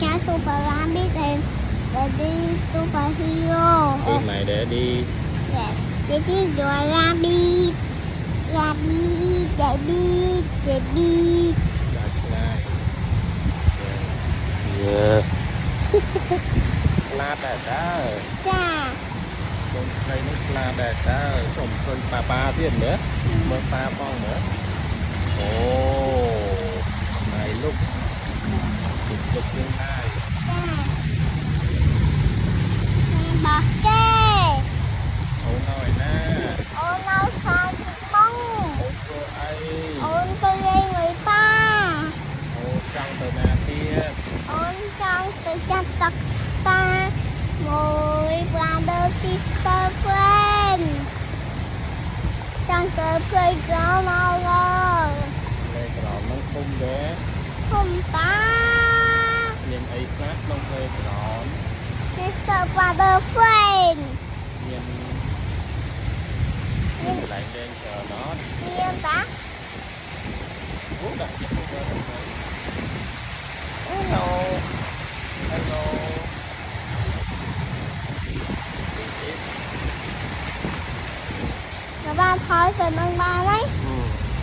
Cat Super Rabbit and Daddy Superhero. Phim này để đi. Yes, this is your rabbit. Rabbit, Daddy, Daddy. That's right. Yes. Yeah. ខ្លាដែរតើ ចា កូនស្រីនឹងខ្លាដែរតើសូមឃើញប៉ាទៀតមើលមើលប៉ាផងមើលអូ my looks it looks really nice ចាបោះគេ អូនហើយណា អូននៅខាងជិះបង អូនធ្វើអី អូនទៅលេងមួយប៉ា អូនចង់ទៅណាទៀត អូនចង់ទៅចាត់តុកតាមួយ brother sister friend ចង់ទៅ playground មកលើ លេងក្រោមនឹងគុំដែរ ធំតា មានអីខ្លះក្នុងលេងក្រោម sister brother friend មានកន្លែងលេងច្រើនអត់ មានតា អូដាក់ចិត្តទៅមើលទៅ Hello Hello This is các bạn thôi về nâng ba đấy